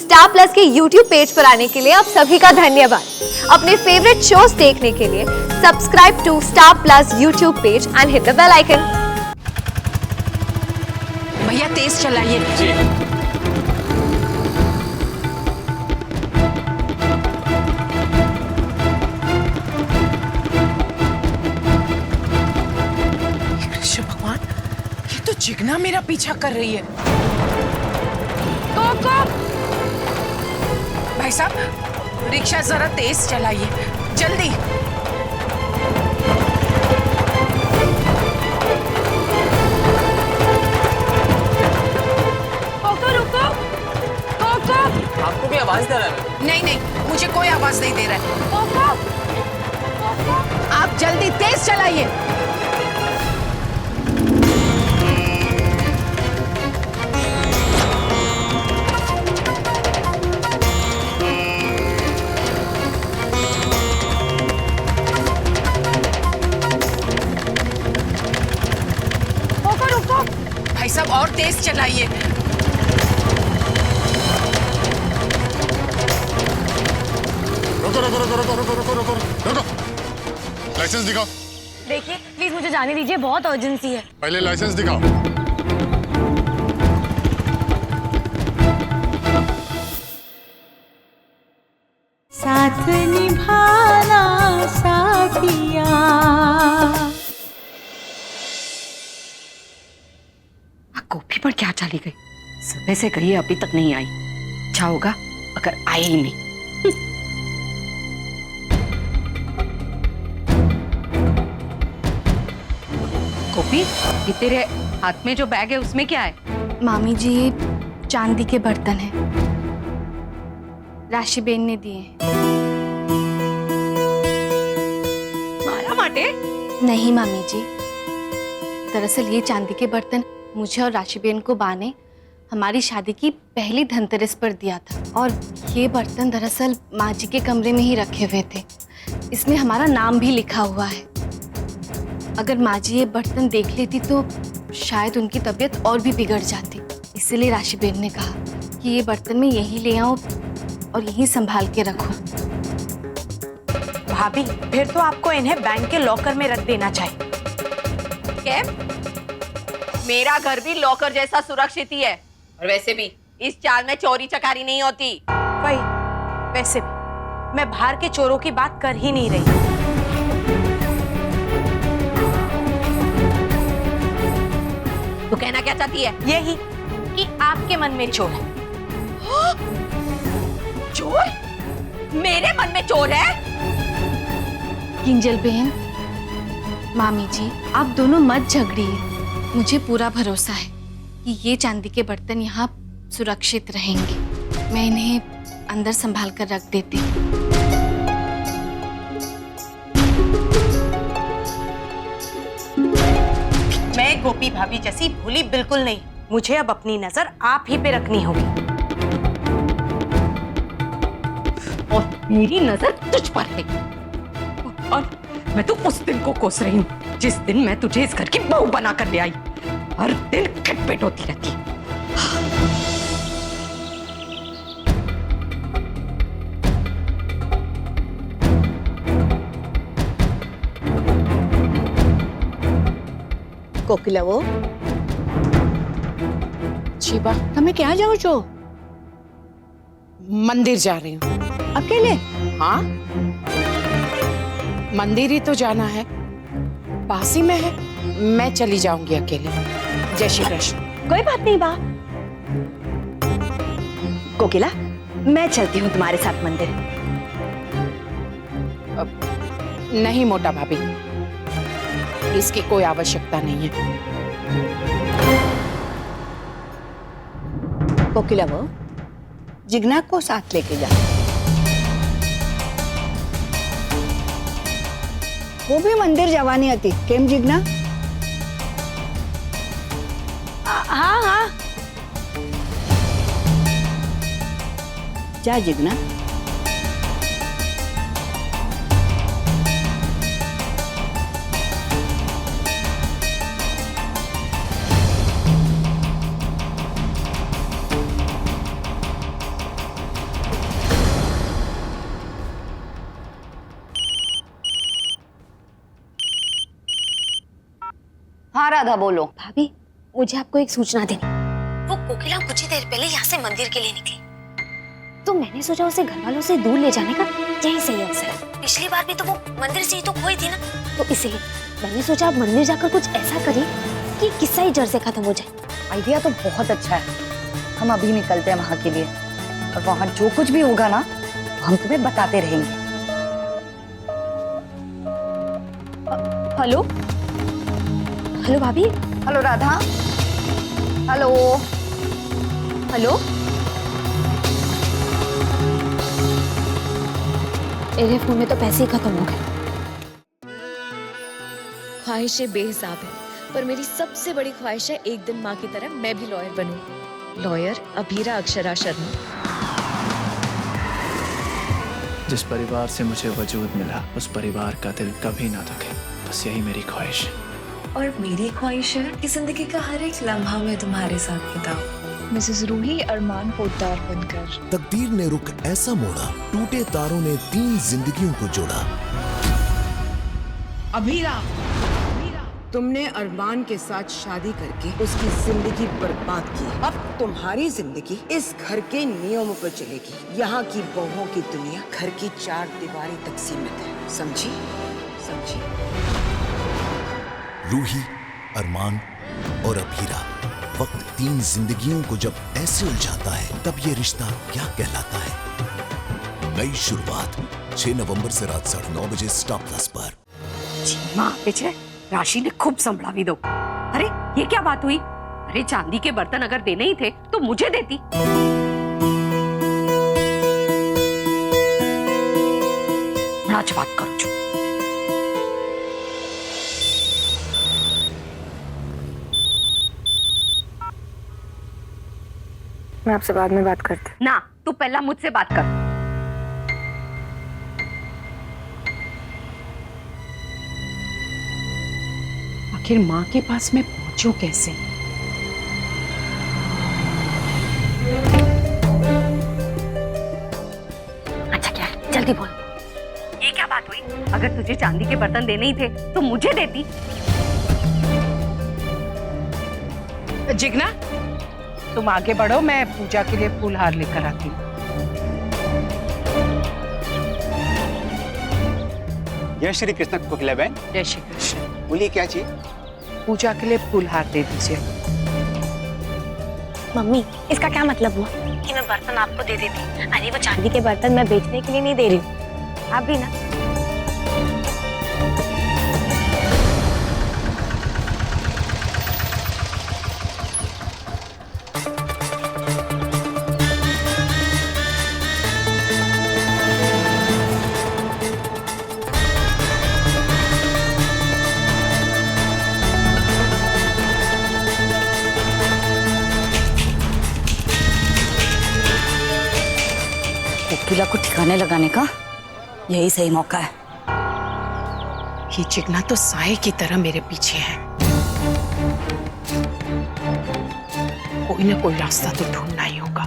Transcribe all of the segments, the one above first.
Star plus के YouTube page पर आने के लिए आप सभी का धन्यवाद। अपने फेवरेट शोज देखने के लिए subscribe to Star Plus YouTube page and hit the bell icon. भैया तेज चलाइए। जी। कृष्ण भगवान, ये तो जिगना मेरा पीछा कर रही है। भाई साहब, रिक्शा जरा तेज चलाइए, जल्दी। कोको रुको, कोको। आपको भी आवाज दे रहा है? नहीं नहीं, मुझे कोई आवाज नहीं दे रहा है। कोको, कोको। आप जल्दी तेज चलाइए। भाई साहब और तेज चलाइए। रुको रुको रुको रुको रुको रुको रुको रुको। लाइसेंस दिखाओ। देखिए प्लीज मुझे जाने दीजिए, बहुत अर्जेंसी है। पहले लाइसेंस दिखाओ। साथ निभाना साथिया। गोभी पर क्या चली गई? सुबह से गई अभी तक नहीं आई। अच्छा होगा अगर आए ही नहीं। गोपी, ये तेरे हाथ में जो बैग है उसमें क्या है? मामी जी, ये चांदी के बर्तन हैं, राशि बेन ने दिए। मारा माटे? नहीं मामी जी, दरअसल ये चांदी के बर्तन मुझे और राशि बेन को बा ने हमारी शादी की पहली धनतेरस पर दिया था, और ये बर्तन दरअसल माँ जी के कमरे में ही रखे हुए थे। इसमें हमारा नाम भी लिखा हुआ है। अगर माँ जी ये बर्तन देख लेती तो शायद उनकी तबीयत और भी बिगड़ जाती। इसलिए राशि बेन ने कहा कि ये बर्तन मैं यहीं ले आऊं और यहीं संभाल के रखूं। भाभी, फिर तो आपको इन्हें बैंक के लॉकर में रख देना चाहिए। क्या? मेरा घर भी लॉकर जैसा सुरक्षित ही है, और वैसे भी इस चाल में चोरी चकारी नहीं होती। वही, वैसे भी मैं बाहर के चोरों की बात कर ही नहीं रही। तो कहना क्या चाहती है? यही कि आपके मन में चोर है। चोर? मेरे मन में चोर है? किंजल बहन, मामी जी, आप दोनों मत झगड़िए। मुझे पूरा भरोसा है कि ये चांदी के बर्तन यहाँ सुरक्षित रहेंगे। मैं इन्हें अंदर संभाल कर रख देती हूँ। मैं गोपी भाभी जैसी भोली बिल्कुल नहीं। मुझे अब अपनी नजर आप ही पे रखनी होगी। और मेरी नजर तुझ पर है। और मैं तो उस दिन को कोस रही हूँ जिस दिन मैं तुझे इस घर की बहू बना कर ले आई। हर दिन खटपट होती रहती। કોકિલાઓ, जीवा, તમે ક્યાં જાઓ છો? मंदिर जा रही हूँ। अकेले? हाँ, मंदिर ही तो जाना है, पास ही में है। मैं चली जाऊंगी अकेले। जय श्री कृष्ण। कोई बात नहीं बा। कोकिला, मैं चलती हूँ तुम्हारे साथ मंदिर। नहीं मोटा भाभी, इसकी कोई आवश्यकता नहीं है। कोकिला वो जिग्ना को साथ लेके जा। वो भी मंदिर जवानी હતી કેમ जिग्ना? हाँ हाँ, जा जिग्ना। हाँ राधा बोलो। भाभी, मुझे आपको एक सूचना देनी। वो कोकिला कुछ ही देर पहले यहाँ से मंदिर के लिए निकली, तो मैंने सोचा उसे घर वालों से दूर ले जाने का यही सही अवसर है। पिछली बार भी तो वो मंदिर से ही तो खोई थी ना, तो इसलिए मैंने सोचा आप मंदिर जाकर कुछ ऐसा करिए कि किस्सा ही जड़ से खत्म हो जाए। आइडिया तो बहुत अच्छा है। हम अभी निकलते हैं वहाँ के लिए, और वहाँ जो कुछ भी होगा ना हम तुम्हें बताते रहेंगे। हेलो हेलो भाभी। हेलो राधा। हेलो हेलो, मेरे फोन में तो पैसे ही खत्म हो गए। ख्वाहिशें बेहिसाब है, पर मेरी सबसे बड़ी ख्वाहिश है एक दिन माँ की तरह मैं भी लॉयर बनूं। लॉयर अभीरा अक्षरा शर्मा। जिस परिवार से मुझे वजूद मिला उस परिवार का दिल कभी ना दुखे, बस यही मेरी ख्वाहिश है। और मेरी ख्वाहिश है कि जिंदगी का हर एक लम्हा मैं तुम्हारे साथ बिताऊं। मिसेस रूही अरमान पोद्दार बनकर। तकदीर ने रुख ऐसा मोड़ा, टूटे तारों ने 3 जिंदगियों को जोड़ा। अभीरा, तुमने अरमान के साथ शादी करके उसकी जिंदगी बर्बाद की। अब तुम्हारी जिंदगी इस घर के नियमों पर चलेगी। यहाँ की बहुओं की दुनिया घर की 4 दीवारी तक सीमित है, समझी? समझी? रूही, अरमान और अभीरा, वक्त 3 जिंदगियों को जब ऐसे उलझाता है तब ये रिश्ता क्या कहलाता है। नई शुरुआत 6 नवंबर से रात 9:30 बजे स्टार प्लस पर। माँ पीछे राशि ने खूब संभला भी दो। अरे ये क्या बात हुई? अरे चांदी के बर्तन अगर देने ही थे तो मुझे देती। नाच बात करो जो। मैं आपसे बाद में बात करती हूँ। ना, तू पहला मुझसे बात कर। आखिर माँ के पास मैं पहुंचूं कैसे? अच्छा क्या है? जल्दी बोल। ये क्या बात हुई? अगर तुझे चांदी के बर्तन देने ही थे तो मुझे देती। जिग्ना, तुम आगे बढ़ो, मैं पूजा के लिए फूल हार लेकर आती हूँ। जय श्री कृष्ण कोकिला बहन। जय श्री कृष्ण। बोलिए क्या चाहिए? पूजा के लिए फूल हार दे दीजिए। मम्मी, इसका क्या मतलब हुआ कि मैं बर्तन आपको दे देती? अरे वो चांदी के बर्तन मैं बेचने के लिए नहीं दे रही हूँ, आप भी ना। कोकिला को ठिकाने लगाने का यही सही मौका है। ये चिकना तो साए की तरह मेरे पीछे है। कोई ना कोई रास्ता तो ढूंढना ही होगा।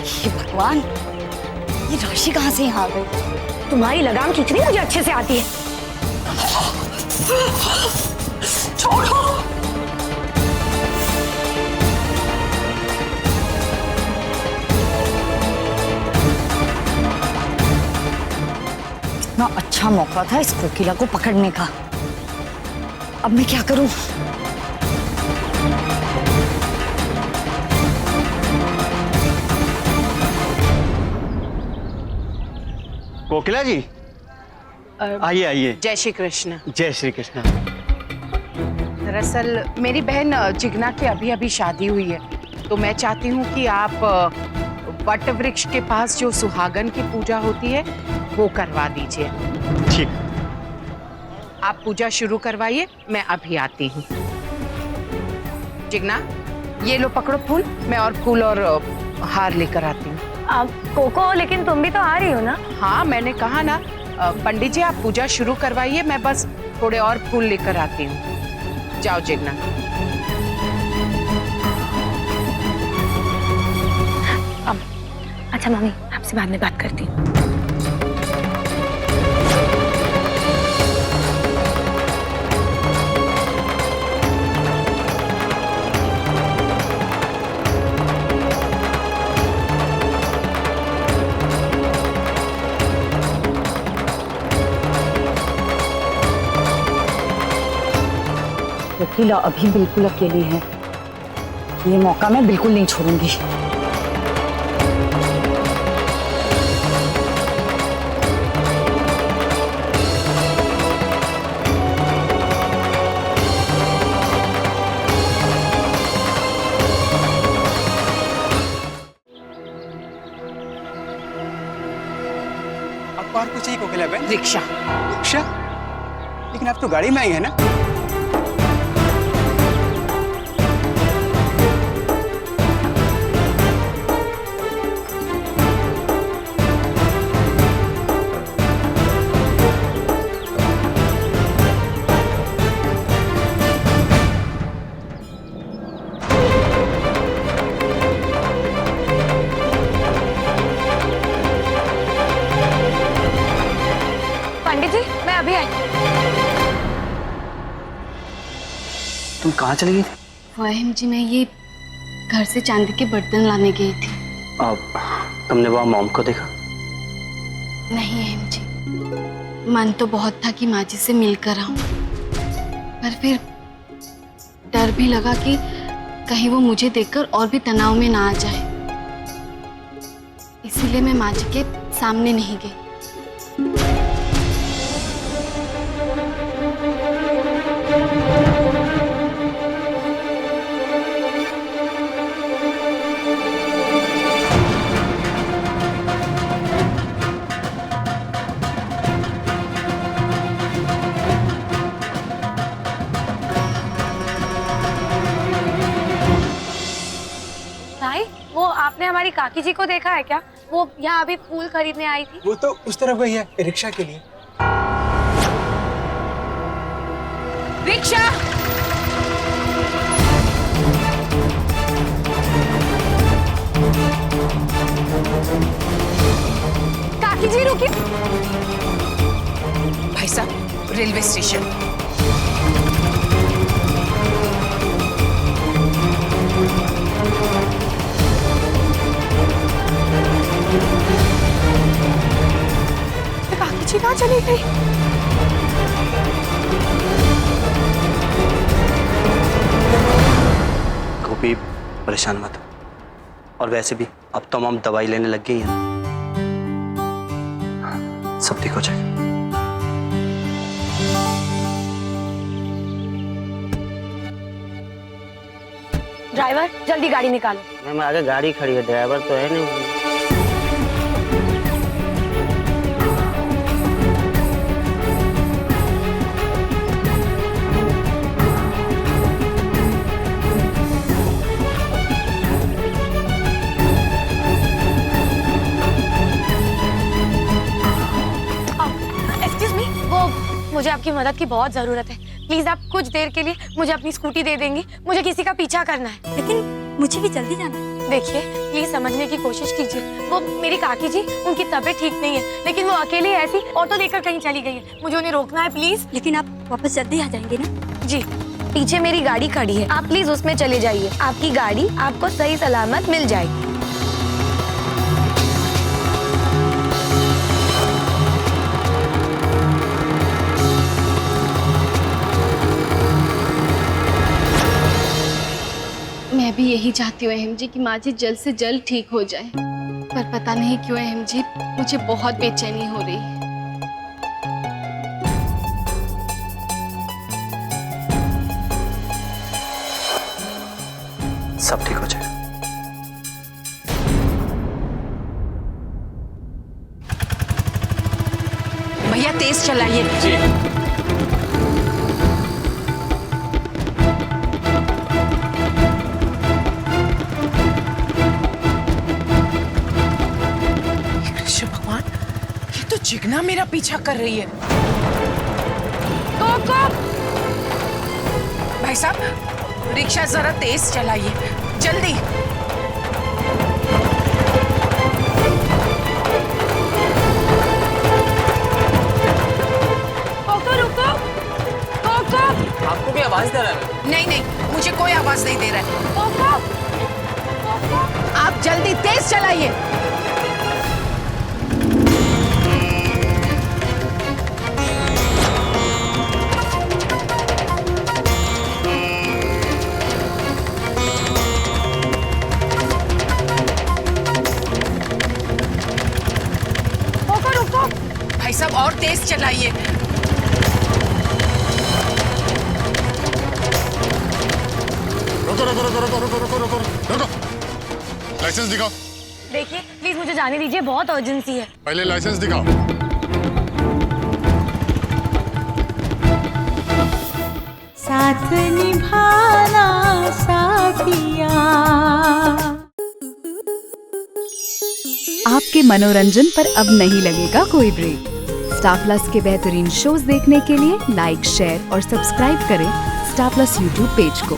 हे भगवान, ये राशि कहाँ से यहाँ आ गई? तुम्हारी लगाम खींचनी मुझे अच्छे से आती है। छोड़ो। इतना अच्छा मौका था इस कोकिला को पकड़ने का, अब मैं क्या करूं? कोकिला जी, आइए आइए। जय श्री कृष्ण। जय श्री कृष्ण। दरअसल मेरी बहन जिग्ना की अभी अभी शादी हुई है, तो मैं चाहती हूँ कि आप वट वृक्ष के पास जो सुहागन की पूजा होती है वो करवा दीजिए। ठीक। आप पूजा शुरू करवाइए, मैं अभी आती हूँ। जिग्ना, ये लो पकड़ो फूल, मैं और फूल और हार लेकर आती हूँ। कोको, लेकिन तुम भी तो आ रही हो ना? हाँ, मैंने कहा ना। पंडित जी, आप पूजा शुरू करवाइए, मैं बस थोड़े और फूल लेकर आती हूँ। जाओ जिग्ना। अच्छा मामी, आपसे बाद में बात करती हूँ। कोकिला अभी बिल्कुल अकेली है, ये मौका मैं बिल्कुल नहीं छोड़ूंगी। आपको और कुछ चाहिए कोकिला बहन? रिक्शा। रिक्शा? लेकिन आप तो गाड़ी में आई है ना? पंडित जी, मैं अभी आई। तुम कहाँ चली गई थी? वहीम जी, मैं ये घर से चांदी के बर्तन लाने गई थी। तुमने वहाँ मॉम को देखा? नहीं अहम जी, मन तो बहुत था कि माँ जी से मिलकर आऊं, पर फिर डर भी लगा कि कहीं वो मुझे देखकर और भी तनाव में ना आ जाए, इसीलिए मैं माँ जी के सामने नहीं गई। भाई, वो आपने हमारी काकी जी को देखा है क्या? वो यहाँ अभी फूल खरीदने आई थी। वो तो उस तरफ गई है रिक्शा के लिए। रिक्शा! काकी जी रुकिए। भाई साहब, रेलवे स्टेशन। काकी जी कहाँ चली गई? गोपी, परेशान मत हो। और वैसे भी अब तो हम दवाई लेने लग गई हैं, सब ठीक हो जाएगा। ड्राइवर, जल्दी गाड़ी निकालो। मैम आगे गाड़ी खड़ी है, ड्राइवर तो है नहीं। एक्सक्यूज मी, वो मुझे आपकी मदद की बहुत जरूरत है। प्लीज आप कुछ देर के लिए मुझे अपनी स्कूटी दे देंगी? मुझे किसी का पीछा करना है। लेकिन मुझे भी जल्दी जाना है। देखिए, प्लीज समझने की कोशिश कीजिए। वो मेरी काकी जी, उनकी तबीयत ठीक नहीं है, लेकिन वो अकेले ऐसी ऑटो लेकर कहीं चली गई है। मुझे उन्हें रोकना है प्लीज। लेकिन आप वापस जल्दी आ जाएंगे ना? जी, पीछे मेरी गाड़ी खड़ी है, आप प्लीज उसमें चले जाइए। आपकी गाड़ी आपको सही सलामत मिल जाएगी। मैं भी यही चाहती हूँ अहम जी कि माँ जी जल्द से जल्द ठीक हो जाए, पर पता नहीं क्यों अहम जी मुझे बहुत बेचैनी हो रही है। सब ठीक हो जाएगा। भैया तेज चलाइए। कृष्ण भगवान, ये तो चिकना मेरा पीछा कर रही है। भाई साहब, रिक्शा जरा तेज चलाइए, जल्दी। भाई साहब और तेज चलाइए। रुको रुको रुको रुको रुको रुको रुको रुको। लाइसेंस दिखाओ। देखिए प्लीज मुझे जाने दीजिए, बहुत अर्जेंसी है। पहले लाइसेंस दिखाओ। साथ निभाना साथिया। आपके मनोरंजन पर अब नहीं लगेगा कोई ब्रेक। स्टार प्लस के बेहतरीन शोज देखने के लिए लाइक, शेयर और सब्सक्राइब करें स्टार प्लस यूट्यूब पेज को।